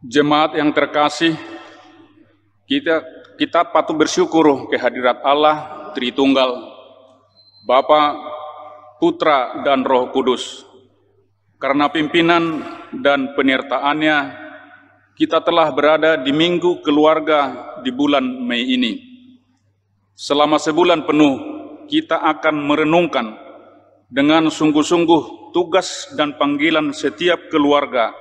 Jemaat yang terkasih, kita patut bersyukur kehadirat Allah Tritunggal, Bapa, Putra, dan Roh Kudus. Karena pimpinan dan penyertaannya, kita telah berada di Minggu Keluarga di bulan Mei ini. Selama sebulan penuh, kita akan merenungkan dengan sungguh-sungguh tugas dan panggilan setiap keluarga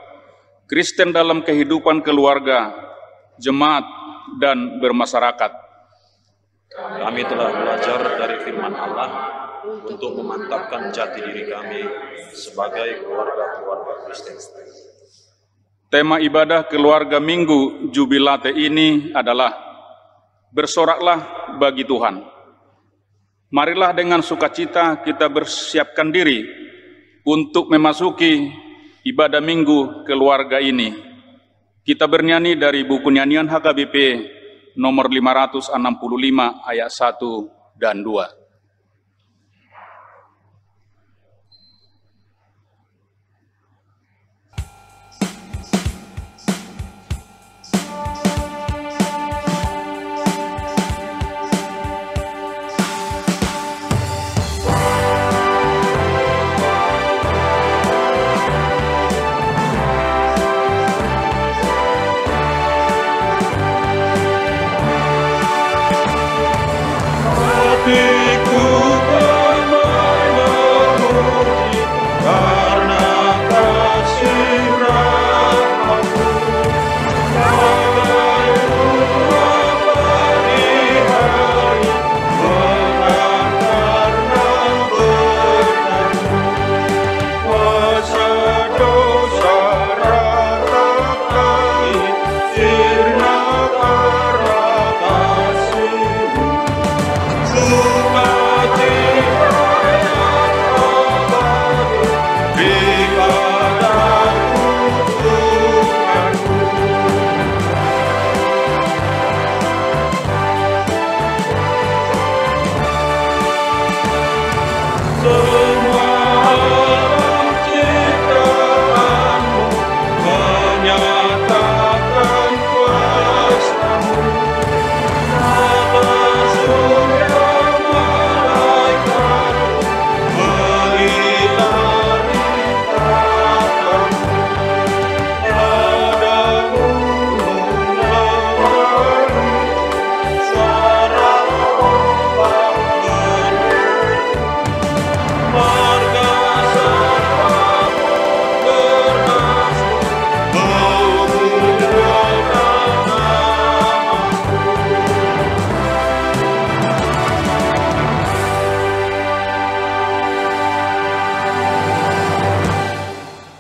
Kristen dalam kehidupan keluarga, jemaat, dan bermasyarakat. Kami telah belajar dari firman Allah untuk memantapkan jati diri kami sebagai keluarga-keluarga Kristen. Tema ibadah keluarga Minggu Jubilate ini adalah bersoraklah bagi Tuhan. Marilah dengan sukacita kita bersiapkan diri untuk memasuki ibadah Minggu keluarga ini. Kita bernyanyi dari buku nyanyian HKBP nomor 565 ayat 1 dan 2.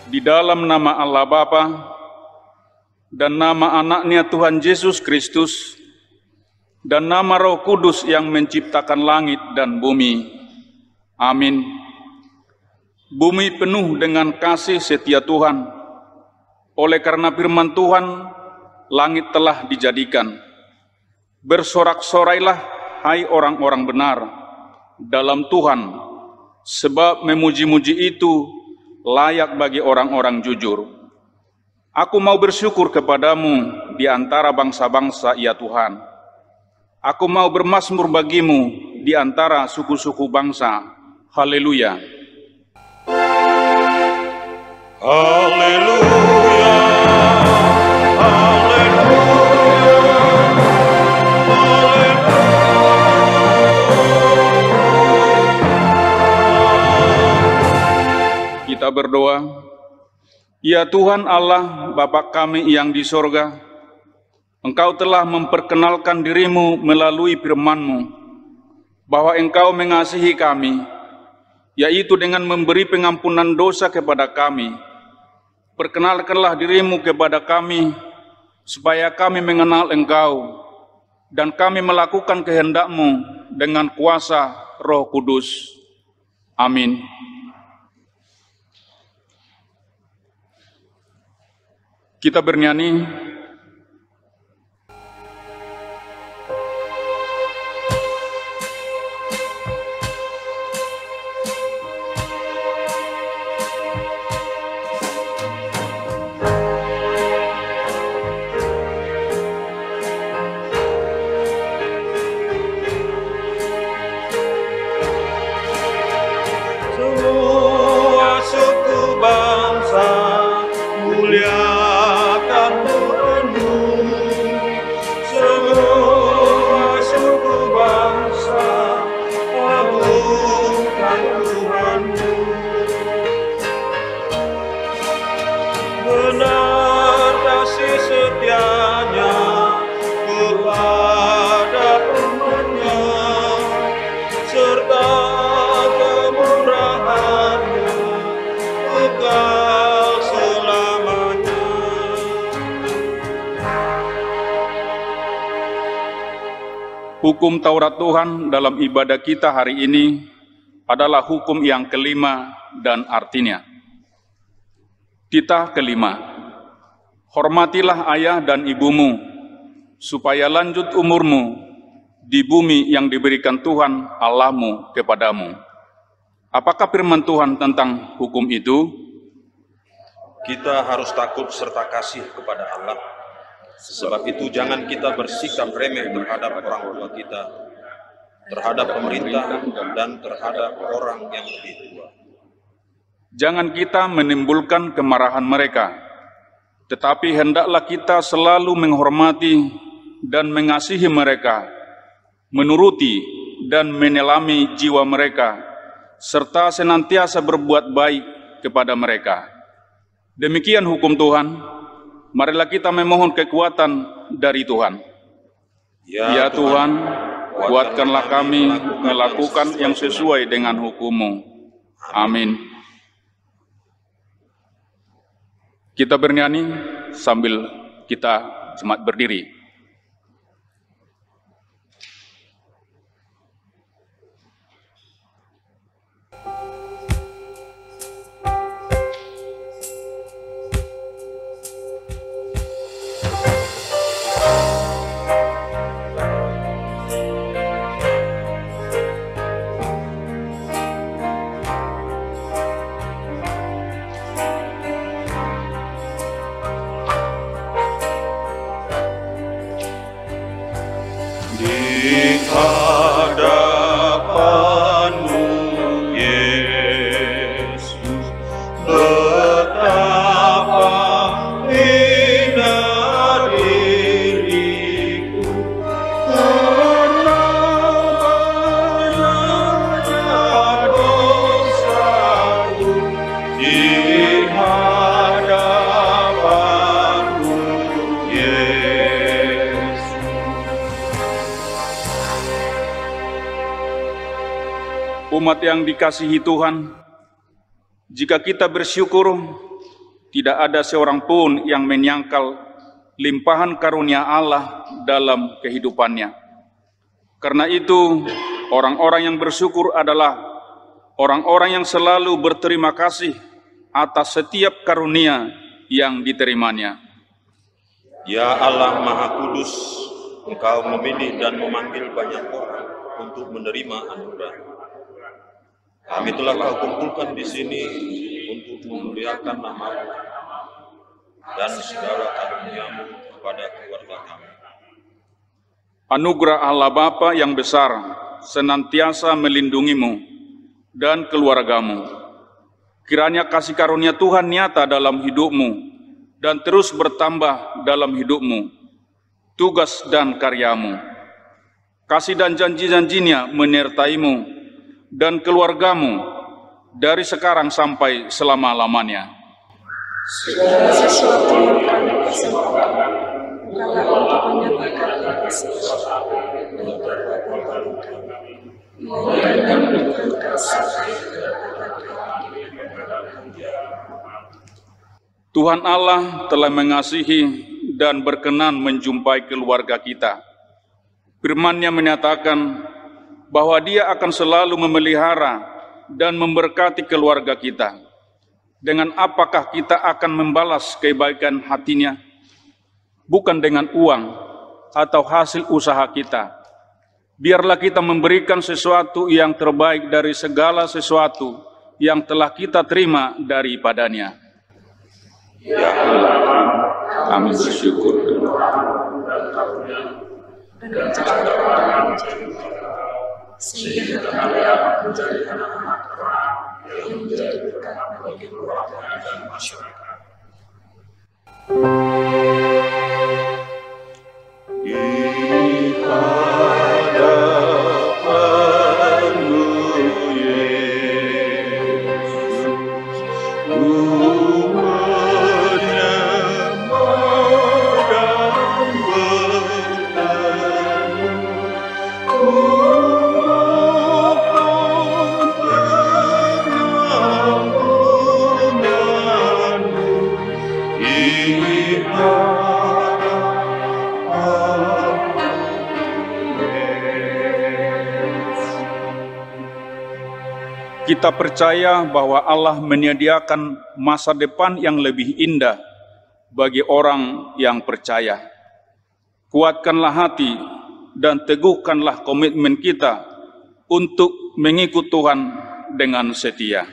Di dalam nama Allah Bapa dan nama anaknya Tuhan Yesus Kristus dan nama Roh Kudus yang menciptakan langit dan bumi. Amin. Bumi penuh dengan kasih setia Tuhan. Oleh karena firman Tuhan, langit telah dijadikan. Bersorak-sorailah, hai orang-orang benar, dalam Tuhan, sebab memuji-muji itu layak bagi orang-orang jujur. Aku mau bersyukur kepadamu di antara bangsa-bangsa, ya Tuhan. Aku mau bermazmur bagimu di antara suku-suku bangsa. Haleluya. Haleluya. Kita berdoa. Ya Tuhan Allah, Bapa kami yang di sorga, Engkau telah memperkenalkan dirimu melalui firman-Mu, bahwa Engkau mengasihi kami, yaitu dengan memberi pengampunan dosa kepada kami. Perkenalkanlah dirimu kepada kami, supaya kami mengenal Engkau, dan kami melakukan kehendak-Mu dengan kuasa Roh Kudus. Amin. Kita bernyanyi. benar kasih setianya kepada umatnya, serta kemurahannya kekal selamanya. Hukum Taurat Tuhan dalam ibadah kita hari ini adalah hukum yang kelima dan artinya. Titah kelima, hormatilah ayah dan ibumu, supaya lanjut umurmu di bumi yang diberikan Tuhan Allahmu kepadamu. Apakah firman Tuhan tentang hukum itu? Kita harus takut serta kasih kepada Allah. Sebab itu jangan kita bersikap remeh terhadap orang tua kita, terhadap pemerintah, dan terhadap orang yang lebih tua. Jangan kita menimbulkan kemarahan mereka, tetapi hendaklah kita selalu menghormati dan mengasihi mereka, menuruti dan menelami jiwa mereka, serta senantiasa berbuat baik kepada mereka. Demikian hukum Tuhan. Marilah kita memohon kekuatan dari Tuhan. Ya Tuhan, kuatkanlah kami melakukan yang sesuai dengan hukum-Mu. Amin. Kita bernyanyi sambil kita semat berdiri. Di hadapan-Mu, Yesus, betapa hina diriku, karena banyaknya dosaku. Di hadapan-Mu, Yesus. Umat yang dikasihi Tuhan, jika kita bersyukur, tidak ada seorang pun yang menyangkal limpahan karunia Allah dalam kehidupannya. Karena itu, orang-orang yang bersyukur adalah orang-orang yang selalu berterima kasih atas setiap karunia yang diterimanya. Ya Allah Maha Kudus, Engkau memilih dan memanggil banyak orang untuk menerima anugerah. Kami telah Kau kumpulkan di sini untuk memuliakan nama-Mu dan segala karunia-Mu kepada keluarga kami. Anugerah Allah Bapa yang besar senantiasa melindungi-Mu dan keluarga-Mu. Kiranya kasih karunia Tuhan nyata dalam hidup-Mu dan terus bertambah dalam hidup-Mu, tugas dan karya-Mu. Kasih dan janji-janji-Nya menyertai-Mu dan keluarga-Mu dari sekarang sampai selama-lamanya. Segala sesuatu yang kami persembahkan adalah untuk menyatakan kasih dan perbuatan kami, melainkan memberikan kasih kepada kami. Tuhan Allah telah mengasihi dan berkenan menjumpai keluarga kita. Firman-Nya menyatakan bahwa Dia akan selalu memelihara dan memberkati keluarga kita. Dengan apakah kita akan membalas kebaikan hati-Nya? Bukan dengan uang atau hasil usaha kita. Biarlah kita memberikan sesuatu yang terbaik dari segala sesuatu yang telah kita terima daripada-Nya. Ya Allah, kami bersyukur. Sehingga kami dapat menjadi anak-anak yang menjadi berkat bagi keluarga dan masyarakat. Di hadapan-Mu, Yesus, ku menyembah. Kita percaya bahwa Allah menyediakan masa depan yang lebih indah bagi orang yang percaya. Kuatkanlah hati dan teguhkanlah komitmen kita untuk mengikut Tuhan dengan setia.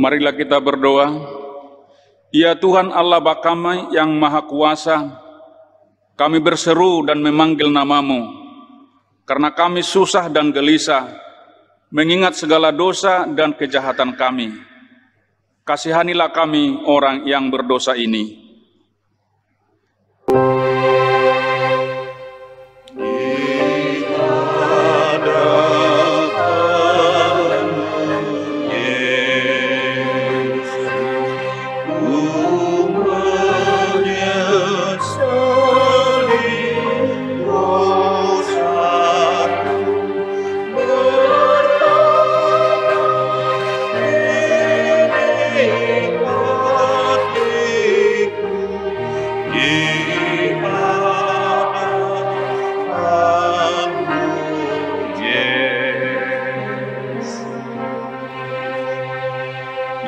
Marilah kita berdoa. Ya Tuhan Allah Bapa kami yang Maha Kuasa, kami berseru dan memanggil nama-Mu, karena kami susah dan gelisah, mengingat segala dosa dan kejahatan kami. Kasihanilah kami orang yang berdosa ini.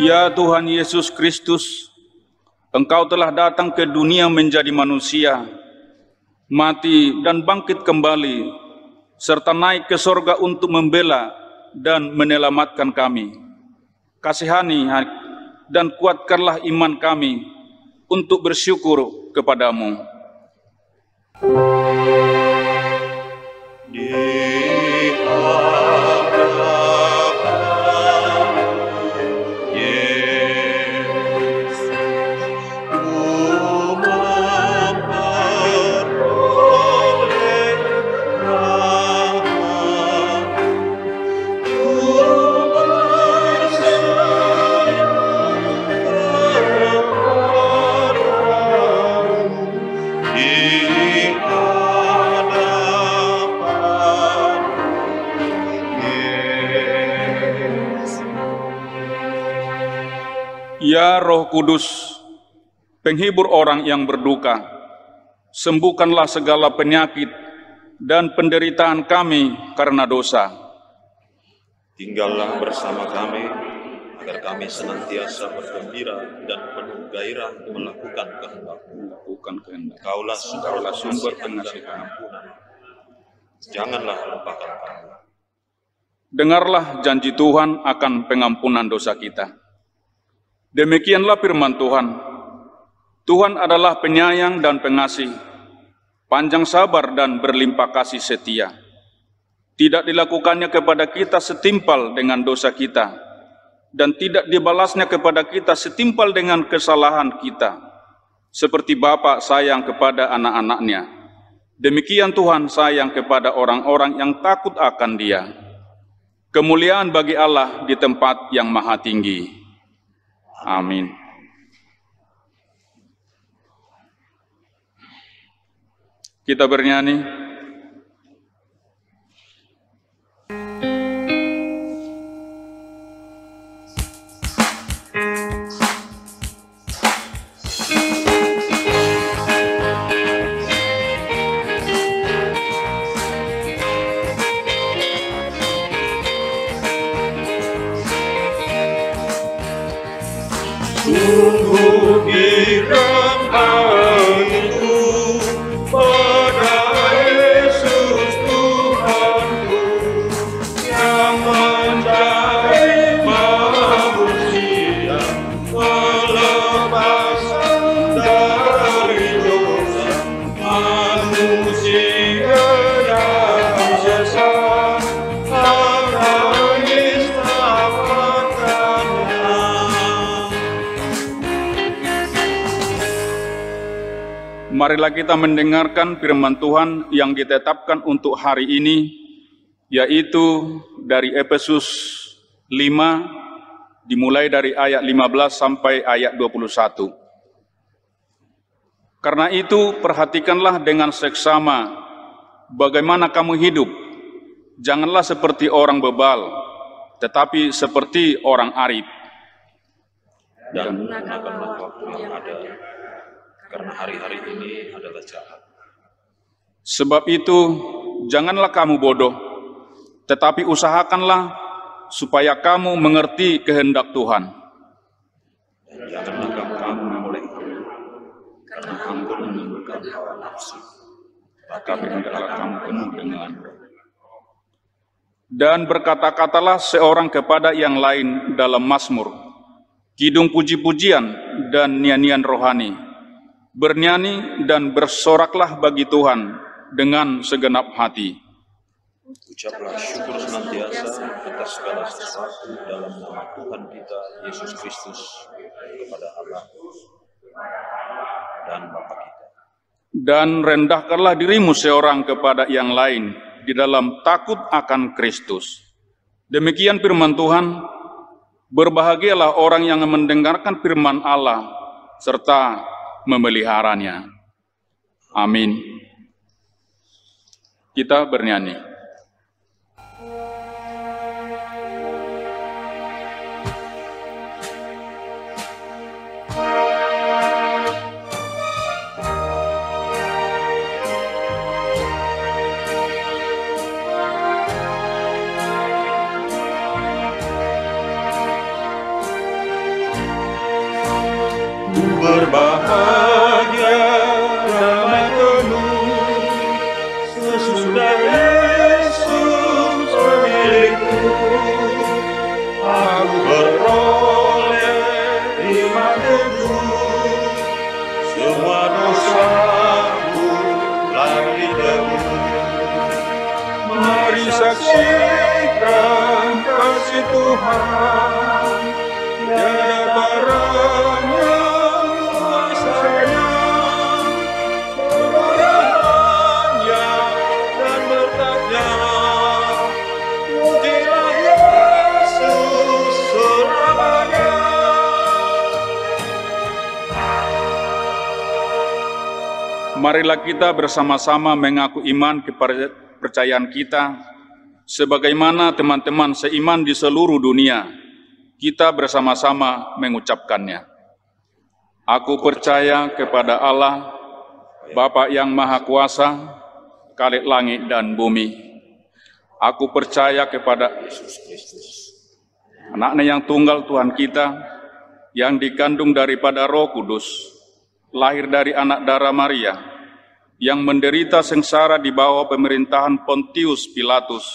Ya Tuhan Yesus Kristus, Engkau telah datang ke dunia menjadi manusia, mati dan bangkit kembali, serta naik ke sorga untuk membela dan menyelamatkan kami. Kasihani dan kuatkanlah iman kami untuk bersyukur kepada-Mu. Ya Roh Kudus, penghibur orang yang berduka, sembuhkanlah segala penyakit dan penderitaan kami karena dosa. Tinggallah bersama kami, agar kami senantiasa bergembira dan penuh gairah melakukan kehendak-Mu. Kaulah sumber pengasih pengampunan. Janganlah lupakan kami. Dengarlah janji Tuhan akan pengampunan dosa kita. Demikianlah firman Tuhan. Tuhan adalah penyayang dan pengasih, panjang sabar dan berlimpah kasih setia. Tidak dilakukannya kepada kita setimpal dengan dosa kita, dan tidak dibalasnya kepada kita setimpal dengan kesalahan kita. Seperti Bapa sayang kepada anak-anaknya, demikian Tuhan sayang kepada orang-orang yang takut akan Dia. Kemuliaan bagi Allah di tempat yang maha tinggi. Amin. Kita bernyanyi. Sungguh girang hatiku pada Yesus Tuhanku, yang menjadi manusia, melepaskan dari dosa manusia yang sesat, akan diselamatkannya. Marilah kita mendengarkan firman Tuhan yang ditetapkan untuk hari ini, yaitu dari Efesus 5, dimulai dari ayat 15 sampai ayat 21. Karena itu, perhatikanlah dengan seksama bagaimana kamu hidup. Janganlah seperti orang bebal, tetapi seperti orang arif. Dan gunakanlah waktu yang ada, karena hari-hari ini adalah jahat. Sebab itu, janganlah kamu bodoh, tetapi usahakanlah supaya kamu mengerti kehendak Tuhan. Dan janganlah kamu oleh karena anggur menimbulkan hawa nafsu, Tapi hendaklah kamu penuh dengan roh. Dan berkata-katalah seorang kepada yang lain dalam mazmur, kidung puji-pujian dan nyanyian rohani. Bernyanyi dan bersoraklah bagi Tuhan dengan segenap hati. ucaplah syukur senantiasa atas segala sesuatu dalam nama Tuhan kita Yesus Kristus kepada Allah dan Bapa kita. Dan rendahkanlah dirimu seorang kepada yang lain di dalam takut akan Kristus. Demikian firman Tuhan. Berbahagialah orang yang mendengarkan firman Allah serta memeliharanya. Amin. Kita bernyanyi. Berbahagia damai penuh sesudah Yesus milikku, aku beroleh iman teguh, semua dosaku lari debu. Mari saksikan kasih Tuhan, tiada barangnya Marilah kita bersama-sama mengaku iman kepada kepercayaan kita, sebagaimana teman-teman seiman di seluruh dunia, kita bersama-sama mengucapkannya. Aku percaya kepada Allah, Bapa yang Maha Kuasa, Khalik langit dan bumi. Aku percaya kepada Yesus Kristus, Anaknya yang tunggal Tuhan kita, yang dikandung daripada Roh Kudus, lahir dari anak darah Maria, yang menderita sengsara di bawah pemerintahan Pontius Pilatus,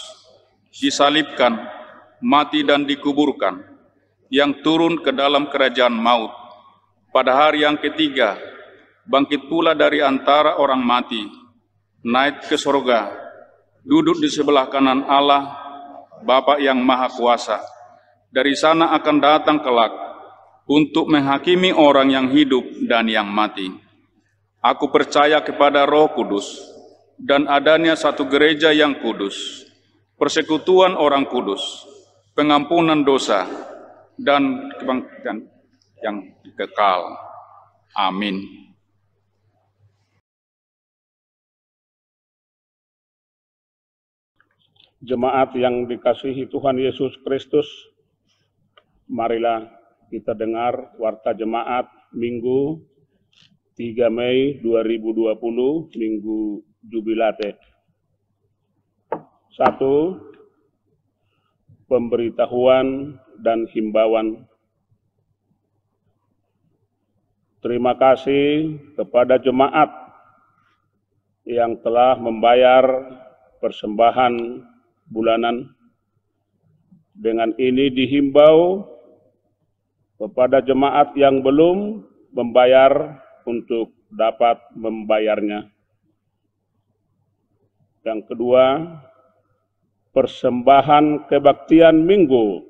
disalibkan, mati dan dikuburkan, yang turun ke dalam kerajaan maut. Pada hari yang ketiga, bangkit pula dari antara orang mati, naik ke surga, duduk di sebelah kanan Allah, Bapa yang Maha Kuasa. Dari sana akan datang kelak untuk menghakimi orang yang hidup dan yang mati. Aku percaya kepada Roh Kudus dan adanya satu gereja yang kudus, persekutuan orang kudus, pengampunan dosa, dan kebangkitan yang kekal. Amin. Jemaat yang dikasihi Tuhan Yesus Kristus, marilah kita dengar warta jemaat Minggu 3 Mei 2020, Minggu Jubilate. 1. Pemberitahuan dan himbauan. Terima kasih kepada jemaat yang telah membayar persembahan bulanan. Dengan ini dihimbau kepada jemaat yang belum membayar untuk dapat membayarnya. Yang kedua, persembahan kebaktian minggu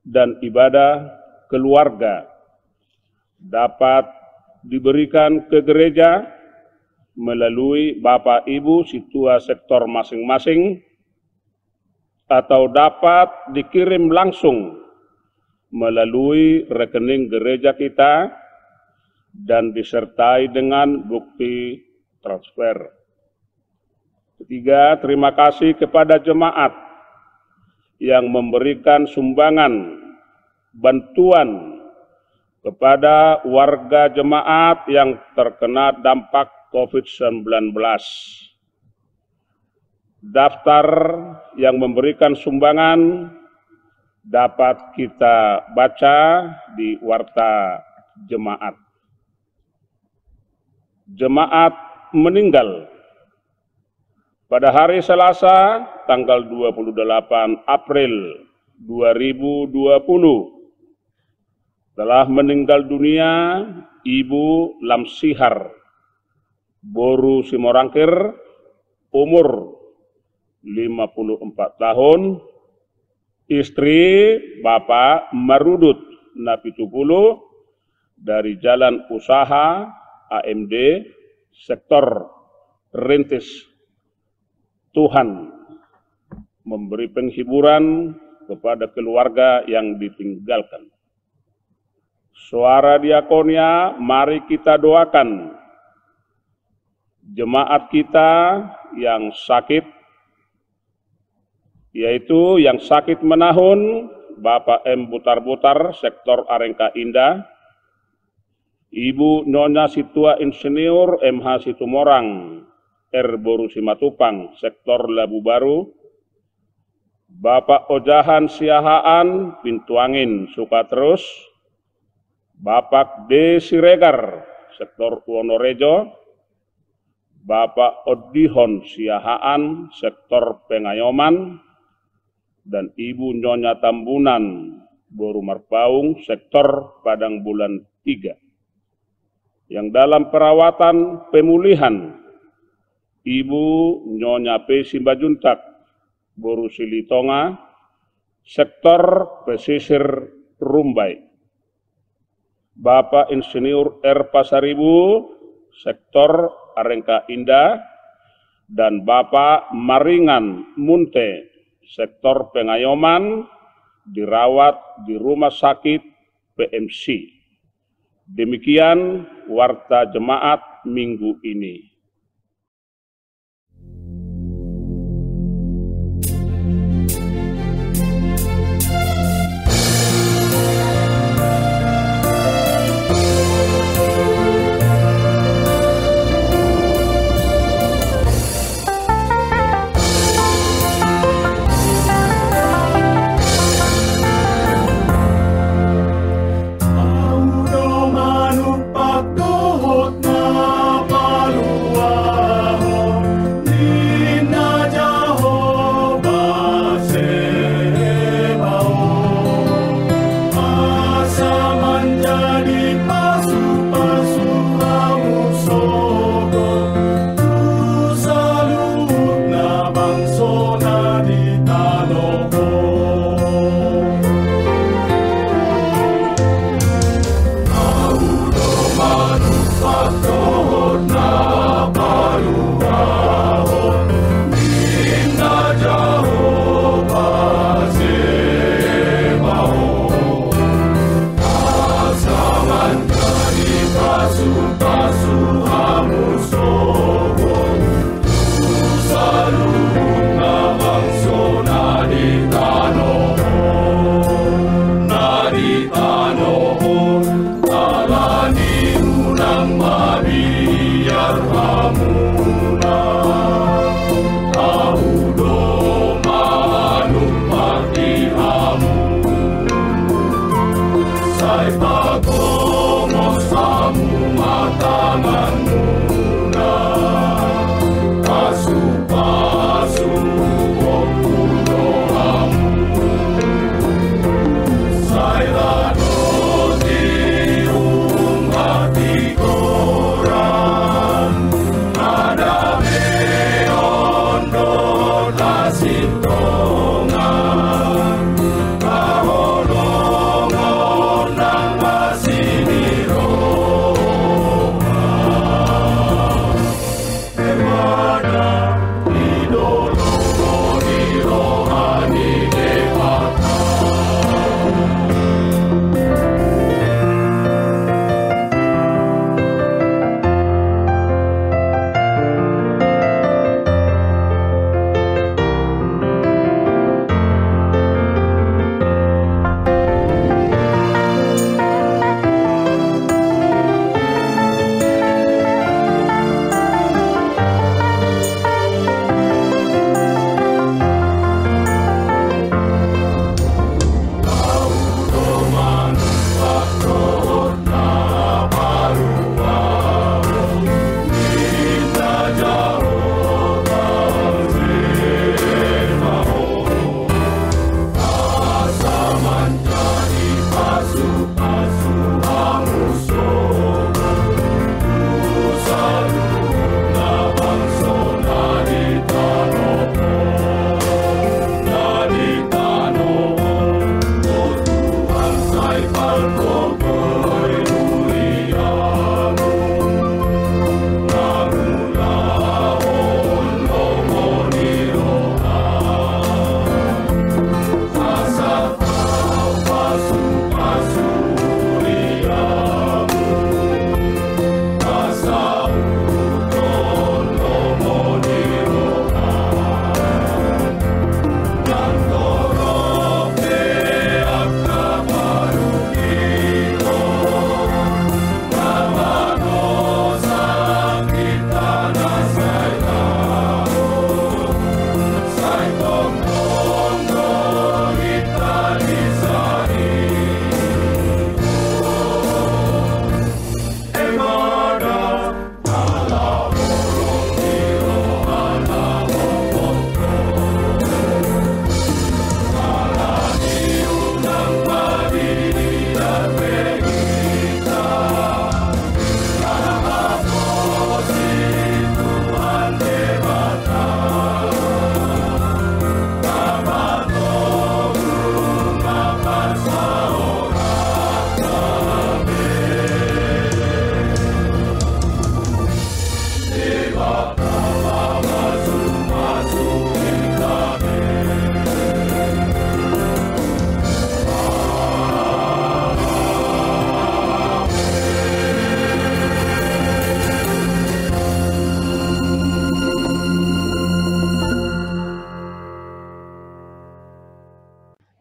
dan ibadah keluarga dapat diberikan ke gereja melalui Bapak Ibu Situa sektor masing-masing atau dapat dikirim langsung melalui rekening gereja kita dan disertai dengan bukti transfer. Ketiga, terima kasih kepada jemaat yang memberikan sumbangan bantuan kepada warga jemaat yang terkena dampak COVID-19. Daftar yang memberikan sumbangan dapat kita baca di warta jemaat. Jemaat meninggal pada hari Selasa tanggal 28 April 2020 telah meninggal dunia Ibu Lamsihar Boru Simorangkir, umur 54 tahun, istri Bapak Marudut Napitupulu dari Jalan Usaha AMD Sektor Rintis. Tuhan memberi penghiburan kepada keluarga yang ditinggalkan. Suara diakonia, mari kita doakan jemaat kita yang sakit, yaitu yang sakit menahun, Bapak M. Butar-Butar, Sektor Arengka Indah, Ibu Nyonya Situa Insinyur MH Situmorang, R. Boru Simatupang, Sektor Labu Baru, Bapak Ojahan Siahaan, Pintu Angin, Sukaterus, Bapak D. Siregar, Sektor Wonorejo, Bapak Odihon Siahaan, Sektor Pengayoman, dan Ibu Nyonya Tambunan, Boru Marpaung, Sektor Padang Bulan 3. Yang dalam perawatan pemulihan, Ibu Nyonya P. Simbajuntak, Boru Silitonga, Sektor Pesisir Rumbai. Bapak Insinyur R. Pasaribu, Sektor Arengka Indah, dan Bapak Maringan Munte, Sektor Pengayoman, dirawat di Rumah Sakit PMC. Demikian warta jemaat minggu ini. Audo manumpak dohot na palu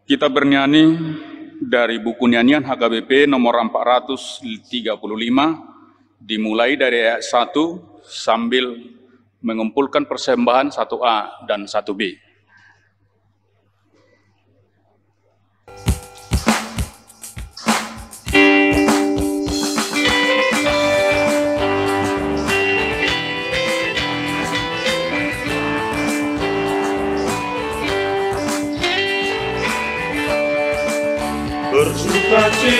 Kita bernyanyi dari buku nyanyian HKBP nomor 435, dimulai dari ayat 1 sambil mengumpulkan persembahan 1A dan 1B. Bersukacita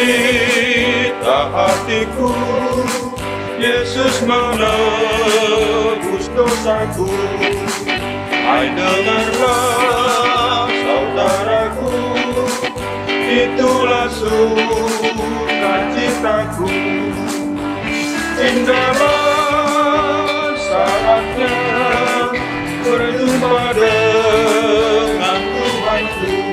hatiku, Yesus menebus dosaku. Hai dengarlah saudaraku, itulah sukacitaku. Indahlah saatnya berjumpa dengan Tuhanku.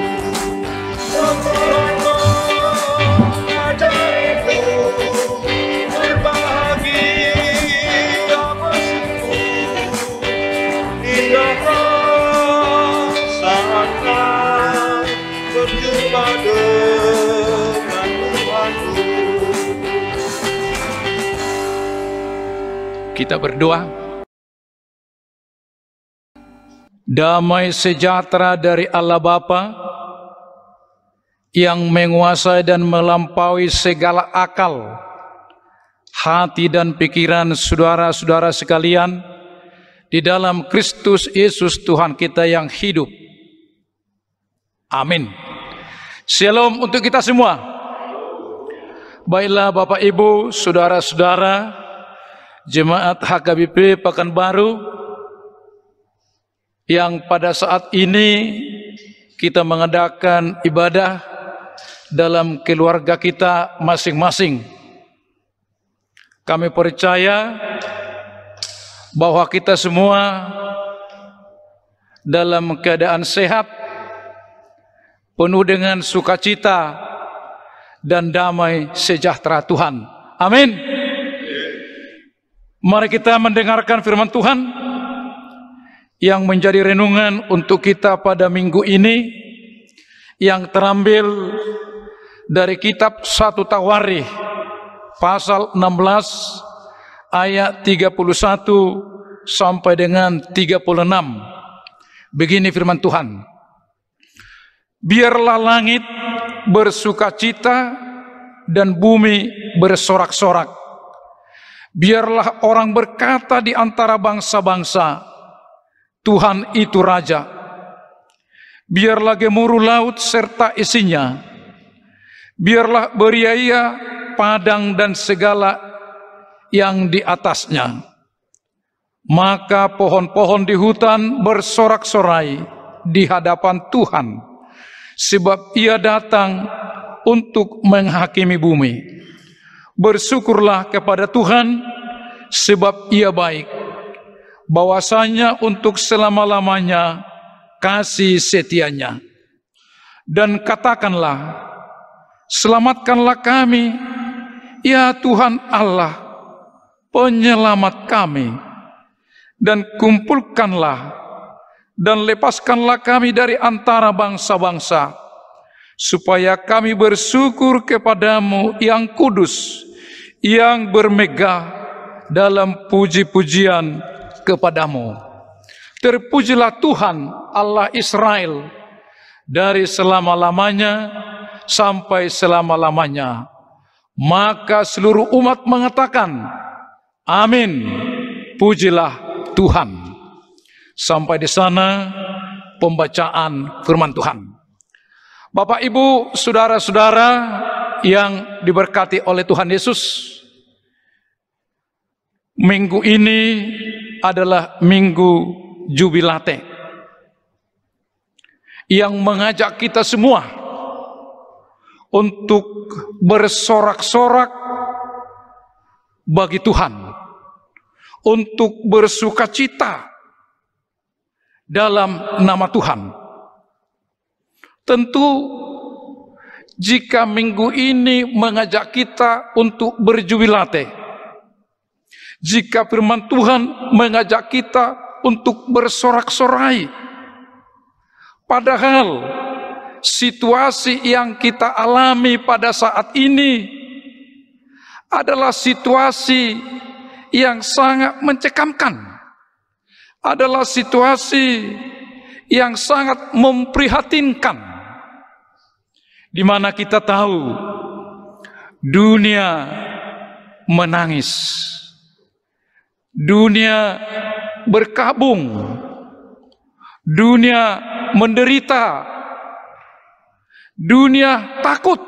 Kita berdoa. Damai sejahtera dari Allah Bapa yang menguasai dan melampaui segala akal, hati dan pikiran saudara-saudara sekalian di dalam Kristus Yesus Tuhan kita yang hidup. Amin. Shalom untuk kita semua. Baiklah Bapak Ibu, saudara-saudara, Jemaat HKBP Pekanbaru yang pada saat ini kita mengadakan ibadah dalam keluarga kita masing-masing. Kami percaya bahwa kita semua dalam keadaan sehat, penuh dengan sukacita dan damai sejahtera Tuhan. Amin. Mari kita mendengarkan firman Tuhan yang menjadi renungan untuk kita pada minggu ini, yang terambil dari kitab 1 Tawarikh pasal 16 ayat 31 sampai dengan 36. Begini firman Tuhan. Biarlah langit bersukacita dan bumi bersorak-sorak. Biarlah orang berkata di antara bangsa-bangsa, Tuhan itu Raja. Biarlah gemuruh laut serta isinya. Biarlah beriaya padang dan segala yang di atasnya. Maka pohon-pohon di hutan bersorak-sorai di hadapan Tuhan, sebab Ia datang untuk menghakimi bumi. Bersyukurlah kepada Tuhan, sebab Ia baik. Bahwasanya untuk selama-lamanya kasih setianya. Dan katakanlah, selamatkanlah kami, ya Tuhan Allah, penyelamat kami. Dan kumpulkanlah dan lepaskanlah kami dari antara bangsa-bangsa, supaya kami bersyukur kepadamu yang kudus, yang bermegah dalam puji-pujian kepadamu. Terpujilah Tuhan Allah Israel dari selama-lamanya sampai selama-lamanya. Maka seluruh umat mengatakan, amin, pujilah Tuhan. Sampai di sana pembacaan firman Tuhan. Bapak, Ibu, saudara-saudara yang diberkati oleh Tuhan Yesus, minggu ini adalah minggu Jubilate yang mengajak kita semua untuk bersorak-sorak bagi Tuhan, untuk bersukacita dalam nama Tuhan. Tentu jika minggu ini mengajak kita untuk berjubilate, jika firman Tuhan mengajak kita untuk bersorak-sorai, padahal situasi yang kita alami pada saat ini adalah situasi yang sangat mencekamkan, adalah situasi yang sangat memprihatinkan, di mana kita tahu dunia menangis, dunia berkabung, dunia menderita, dunia takut.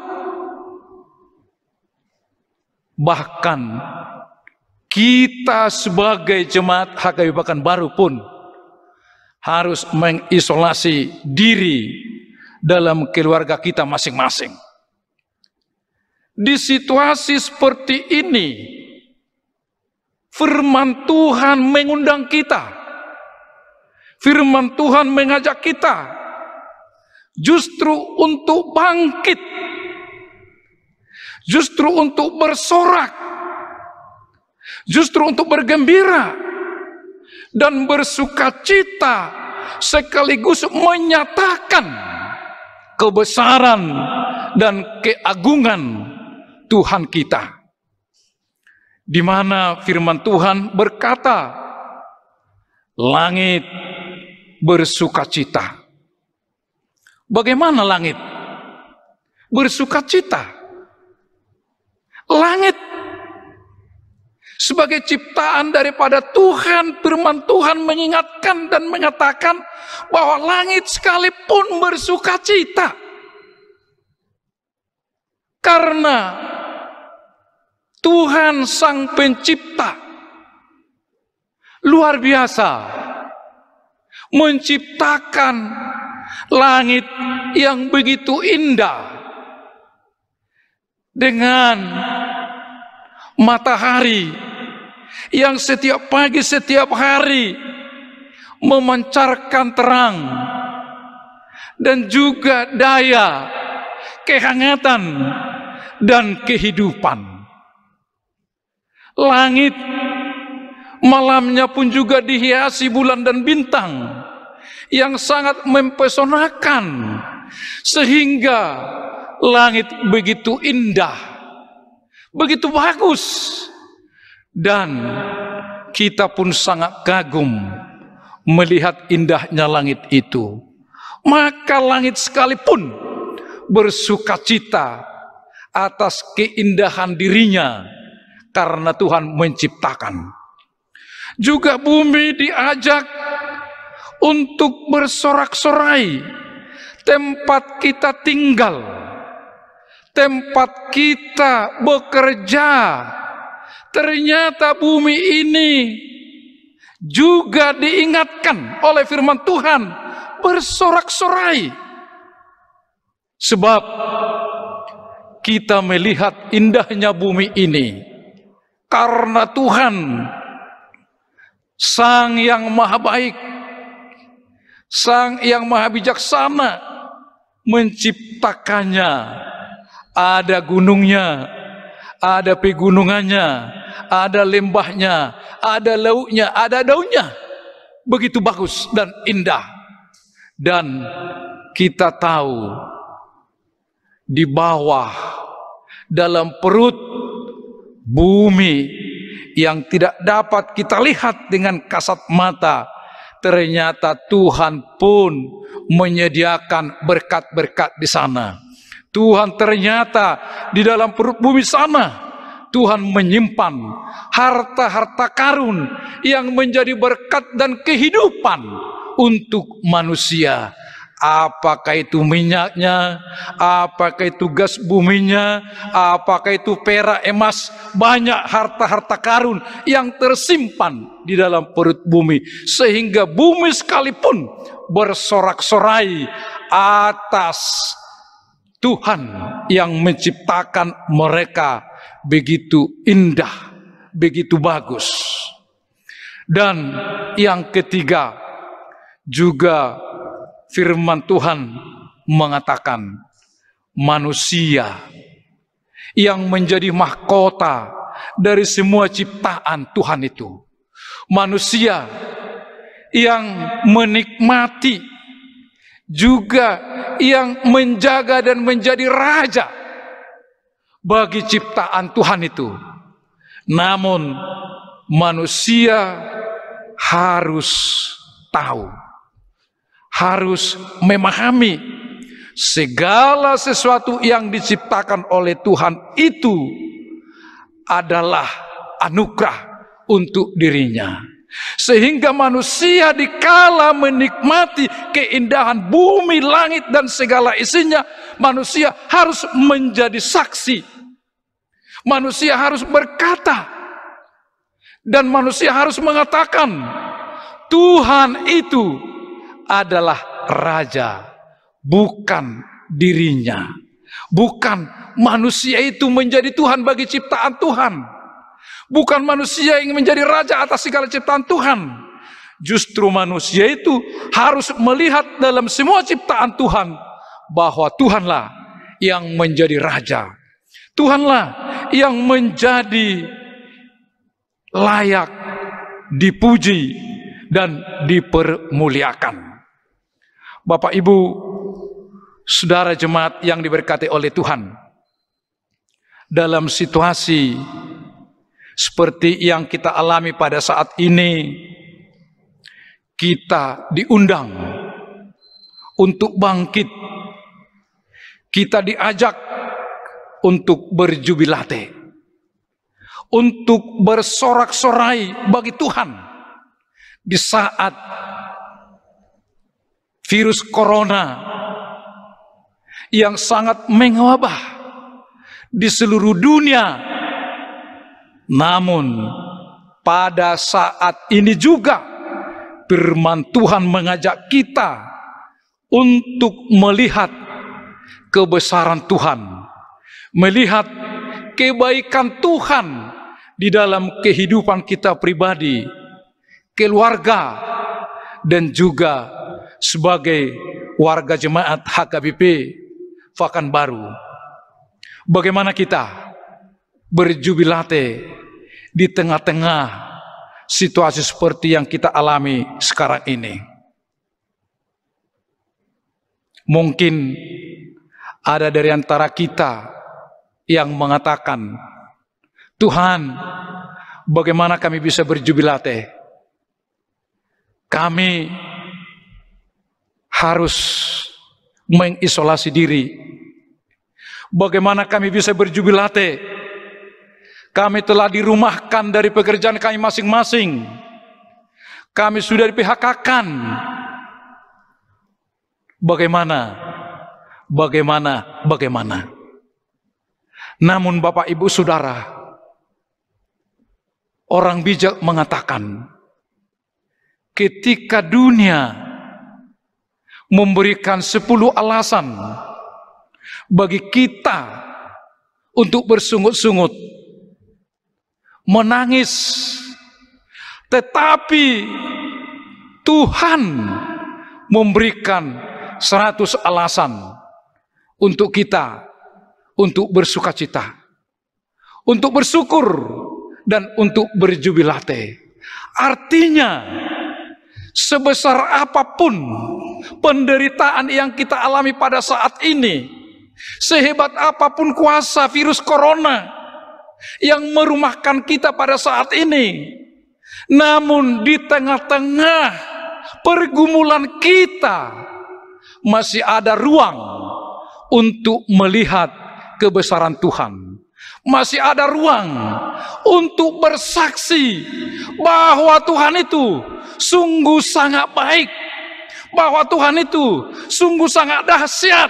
Bahkan kita sebagai jemaat HKBP Pekanbaru pun harus mengisolasi diri dalam keluarga kita masing-masing. Di situasi seperti ini, firman Tuhan mengundang kita, firman Tuhan mengajak kita justru untuk bangkit, justru untuk bersorak, justru untuk bergembira dan bersukacita, sekaligus menyatakan kebesaran dan keagungan Tuhan kita. Di mana firman Tuhan berkata, langit bersukacita. Bagaimana langit bersukacita? Langit sebagai ciptaan daripada Tuhan, firman Tuhan mengingatkan dan mengatakan bahwa langit sekalipun bersukacita. Karena Tuhan Sang Pencipta luar biasa menciptakan langit yang begitu indah dengan matahari yang setiap pagi, setiap hari memancarkan terang dan juga daya, kehangatan dan kehidupan. Langit malamnya pun juga dihiasi bulan dan bintang yang sangat mempesonakan, sehingga langit begitu indah, begitu bagus, dan kita pun sangat kagum melihat indahnya langit itu. Maka langit sekalipun bersukacita atas keindahan dirinya karena Tuhan menciptakan. Juga bumi diajak untuk bersorak-sorai, tempat kita tinggal, tempat kita bekerja. Ternyata bumi ini juga diingatkan oleh firman Tuhan bersorak-sorai, sebab kita melihat indahnya bumi ini karena Tuhan Sang yang Maha Baik, Sang yang Maha Bijaksana menciptakannya. Ada gunungnya, ada pegunungannya, ada lembahnya, ada lautnya, ada daunnya. Begitu bagus dan indah. Dan kita tahu di bawah, dalam perut bumi yang tidak dapat kita lihat dengan kasat mata, ternyata Tuhan pun menyediakan berkat-berkat di sana. Tuhan ternyata di dalam perut bumi sana, Tuhan menyimpan harta-harta karun yang menjadi berkat dan kehidupan untuk manusia. Apakah itu minyaknya, apakah itu gas buminya, apakah itu perak, emas, banyak harta-harta karun yang tersimpan di dalam perut bumi, sehingga bumi sekalipun bersorak-sorai atas Tuhan yang menciptakan mereka begitu indah, begitu bagus. Dan yang ketiga, juga firman Tuhan mengatakan manusia yang menjadi mahkota dari semua ciptaan Tuhan itu. Manusia yang menikmati, juga yang menjaga dan menjadi raja bagi ciptaan Tuhan itu. Namun manusia harus tahu, harus memahami segala sesuatu yang diciptakan oleh Tuhan itu adalah anugerah untuk dirinya. Sehingga manusia dikala menikmati keindahan bumi, langit, dan segala isinya, manusia harus menjadi saksi. Manusia harus berkata, dan manusia harus mengatakan, Tuhan itu adalah Raja, bukan dirinya. Bukan manusia itu menjadi Tuhan bagi ciptaan Tuhan. Bukan manusia yang menjadi raja atas segala ciptaan Tuhan. Justru manusia itu harus melihat dalam semua ciptaan Tuhan bahwa Tuhanlah yang menjadi raja. Tuhanlah yang menjadi layak dipuji dan dipermuliakan. Bapak, Ibu, saudara jemaat yang diberkati oleh Tuhan, dalam situasi seperti yang kita alami pada saat ini, kita diundang untuk bangkit. Kita diajak untuk berjubilate, untuk bersorak-sorai bagi Tuhan di saat virus corona yang sangat mewabah di seluruh dunia. Namun pada saat ini juga firman Tuhan mengajak kita untuk melihat kebesaran Tuhan, melihat kebaikan Tuhan di dalam kehidupan kita pribadi, keluarga, dan juga sebagai warga jemaat HKBP Pekanbaru. Bagaimana kita berjubilate di tengah-tengah situasi seperti yang kita alami sekarang ini? Mungkin ada dari antara kita yang mengatakan, Tuhan, bagaimana kami bisa berjubilate? Kami harus mengisolasi diri. Bagaimana kami bisa berjubilate? Kami telah dirumahkan dari pekerjaan kami masing-masing. Kami sudah di-PHK-kan. Bagaimana? Namun Bapak, Ibu, Saudara, orang bijak mengatakan, ketika dunia memberikan 10 alasan bagi kita untuk bersungut-sungut, menangis, tetapi Tuhan memberikan 100 alasan untuk kita untuk bersukacita, untuk bersyukur, dan untuk berjubilate. Artinya, sebesar apapun penderitaan yang kita alami pada saat ini, sehebat apapun kuasa virus corona yang merumahkan kita pada saat ini, namun di tengah-tengah pergumulan kita masih ada ruang untuk melihat kebesaran Tuhan. Masih ada ruang untuk bersaksi bahwa Tuhan itu sungguh sangat baik, bahwa Tuhan itu sungguh sangat dahsyat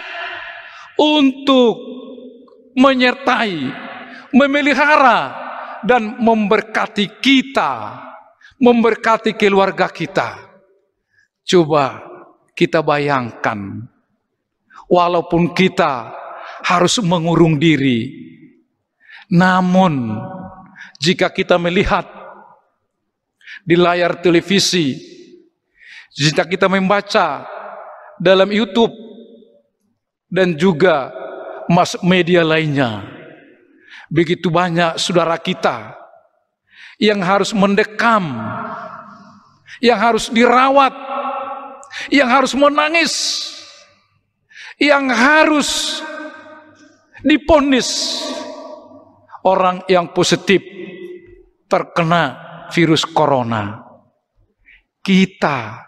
untuk menyertai, memelihara, dan memberkati kita, memberkati keluarga kita. Coba kita bayangkan, walaupun kita harus mengurung diri, namun jika kita melihat di layar televisi, jika kita membaca dalam YouTube dan juga mass media lainnya, begitu banyak saudara kita yang harus mendekam, yang harus dirawat, yang harus menangis yang harus diponis orang yang positif terkena virus corona. Kita,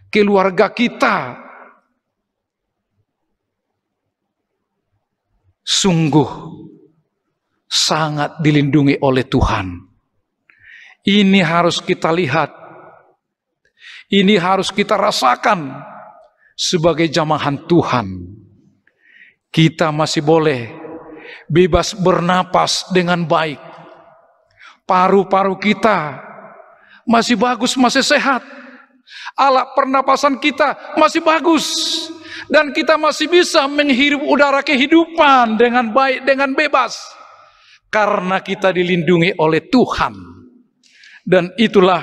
keluarga kita, sungguh sangat dilindungi oleh Tuhan. Ini harus kita lihat, ini harus kita rasakan sebagai jamahan Tuhan. Kita masih boleh bebas bernapas dengan baik. Paru-paru kita masih bagus, masih sehat. Alat pernapasan kita masih bagus. Dan kita masih bisa menghirup udara kehidupan dengan baik, dengan bebas. Karena kita dilindungi oleh Tuhan. Dan itulah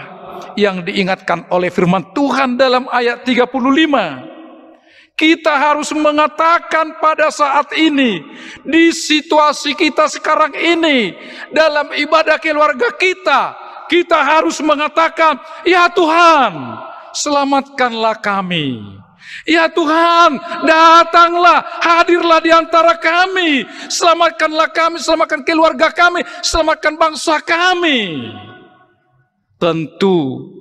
yang diingatkan oleh firman Tuhan dalam ayat 35. Kita harus mengatakan pada saat ini, di situasi kita sekarang ini, dalam ibadah keluarga kita, kita harus mengatakan, ya Tuhan, selamatkanlah kami. Ya Tuhan, datanglah, hadirlah di antara kami. Selamatkanlah kami, selamatkan keluarga kami, selamatkan bangsa kami. Tentu,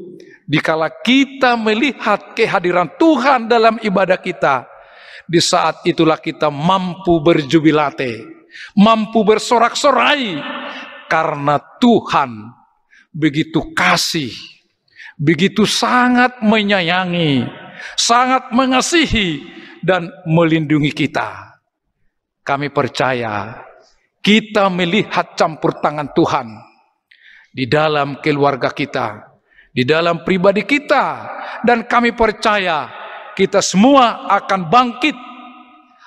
dikala kita melihat kehadiran Tuhan dalam ibadah kita, di saat itulah kita mampu berjubilate, mampu bersorak-sorai, karena Tuhan begitu kasih, begitu sangat menyayangi, sangat mengasihi, dan melindungi kita. Kami percaya, kita melihat campur tangan Tuhan di dalam keluarga kita, di dalam pribadi kita, dan kami percaya kita semua akan bangkit,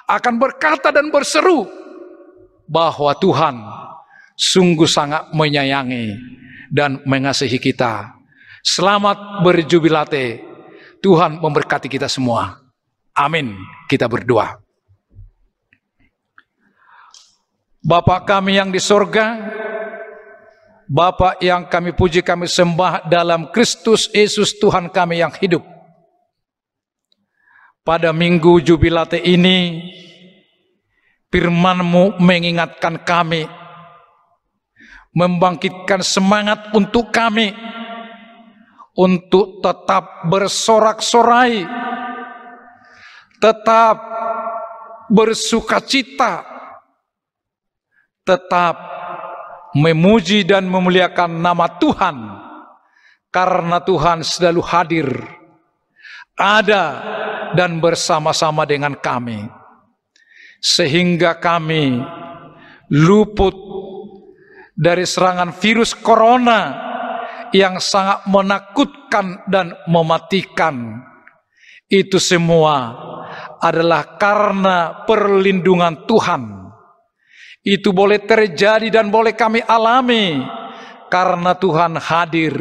akan berkata dan berseru bahwa Tuhan sungguh sangat menyayangi dan mengasihi kita. Selamat berjubilate. Tuhan memberkati kita semua. Amin. Kita berdoa. Bapa kami yang di sorga, Bapa yang kami puji, kami sembah dalam Kristus Yesus Tuhan kami yang hidup. Pada minggu jubilate ini, firman-Mu mengingatkan kami, membangkitkan semangat untuk kami, untuk tetap bersorak-sorai, tetap bersukacita, tetap memuji dan memuliakan nama Tuhan, karena Tuhan selalu hadir, ada dan bersama-sama dengan kami, sehingga kami luput dari serangan virus corona yang sangat menakutkan dan mematikan. Itu semua adalah karena perlindungan Tuhan. Itu boleh terjadi dan boleh kami alami karena Tuhan hadir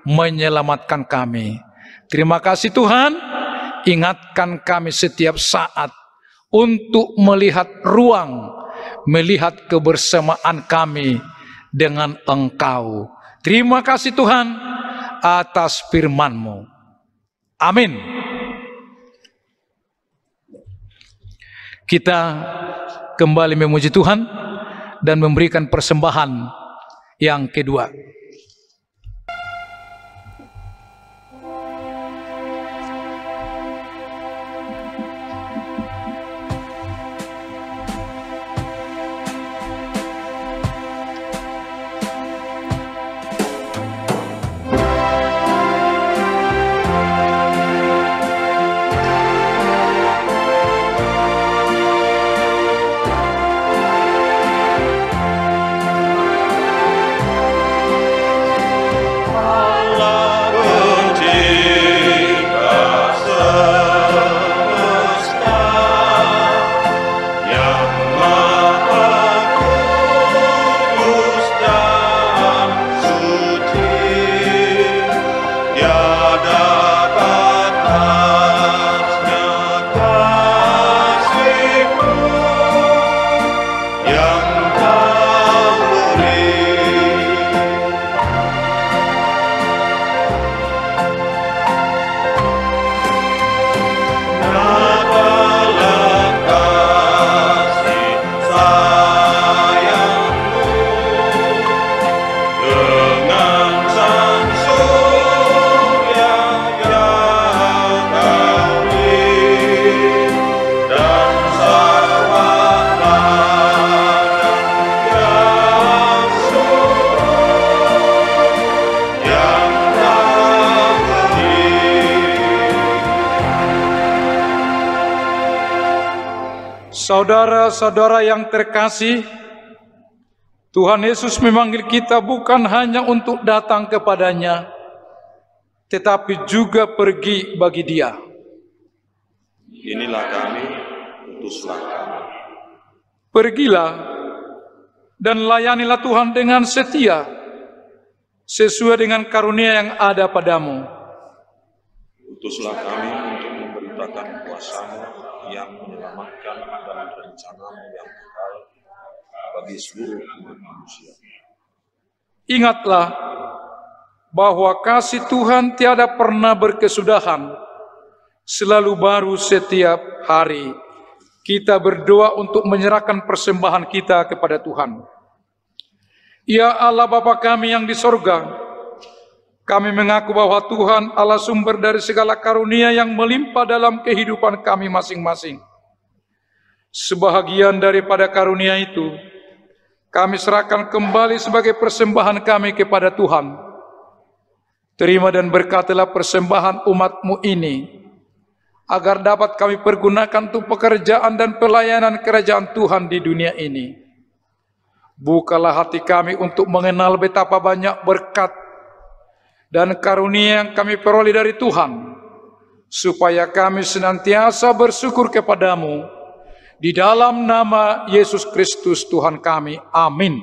menyelamatkan kami. Terima kasih Tuhan, ingatkan kami setiap saat untuk melihat ruang, melihat kebersamaan kami dengan Engkau. Terima kasih Tuhan atas firman-Mu. Amin. Kita kembali memuji Tuhan dan memberikan persembahan yang kedua. Saudara-saudara yang terkasih, Tuhan Yesus memanggil kita bukan hanya untuk datang kepadanya, tetapi juga pergi bagi Dia. Inilah kami, utuslah kami. Pergilah dan layanilah Tuhan dengan setia, sesuai dengan karunia yang ada padamu. Utuslah kami untuk memberitakan kuasa-Mu yang menyelamatkan dan rencana-Mu yang kekal bagi seluruh umat manusia. Ingatlah bahwa kasih Tuhan tiada pernah berkesudahan, selalu baru setiap hari. Kita berdoa untuk menyerahkan persembahan kita kepada Tuhan. Ya Allah Bapa kami yang di sorga, kami mengaku bahwa Tuhan Allah sumber dari segala karunia yang melimpah dalam kehidupan kami masing-masing. Sebahagian daripada karunia itu, kami serahkan kembali sebagai persembahan kami kepada Tuhan. Terima dan berkatilah persembahan umat-Mu ini, agar dapat kami pergunakan untuk pekerjaan dan pelayanan kerajaan Tuhan di dunia ini. Bukalah hati kami untuk mengenal betapa banyak berkat dan karunia yang kami peroleh dari Tuhan, supaya kami senantiasa bersyukur kepadamu, di dalam nama Yesus Kristus Tuhan kami. Amin.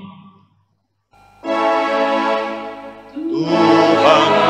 Tuhan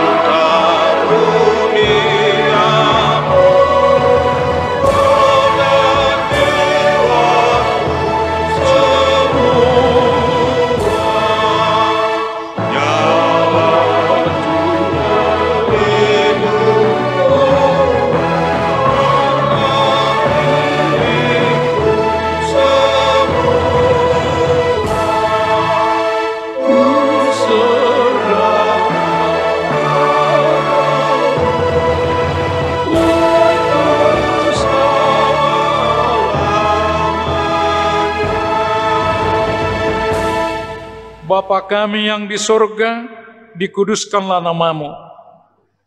Bapa kami yang di sorga, dikuduskanlah namamu.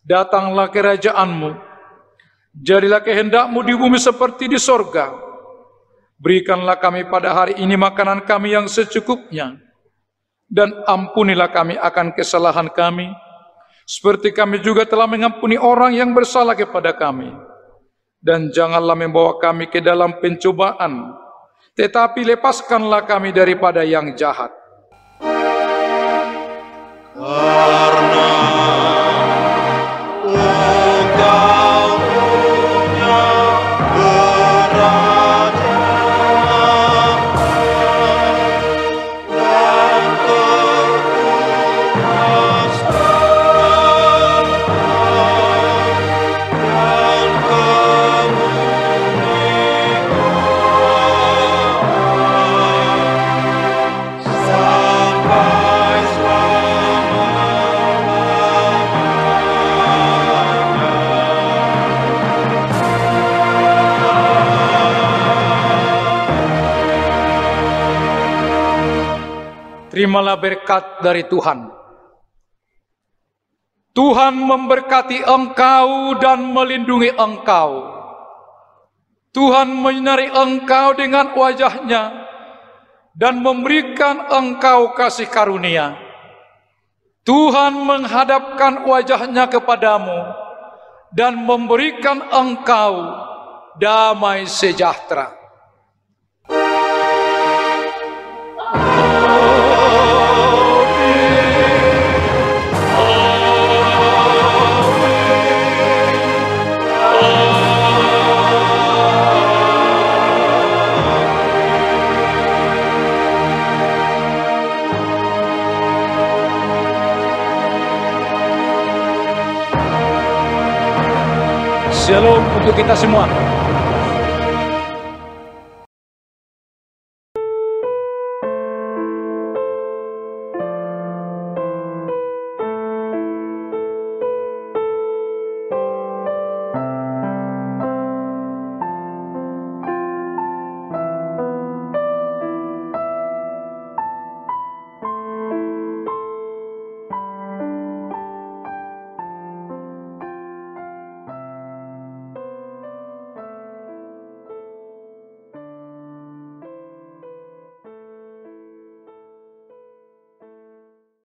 Datanglah kerajaanmu. Jadilah kehendak-Mu di bumi seperti di sorga. Berikanlah kami pada hari ini makanan kami yang secukupnya. Dan ampunilah kami akan kesalahan kami, seperti kami juga telah mengampuni orang yang bersalah kepada kami. Dan janganlah membawa kami ke dalam pencobaan, tetapi lepaskanlah kami daripada yang jahat. karena Engkau punya kerajaan dan kekuasaan dan kemuliaan sampai Terimalah berkat dari Tuhan. Tuhan memberkati engkau dan melindungi engkau. Tuhan menyinari engkau dengan wajah-Nya dan memberikan engkau kasih karunia. Tuhan menghadapkan wajah-Nya kepadamu dan memberikan engkau damai sejahtera. Shalom untuk kita semua.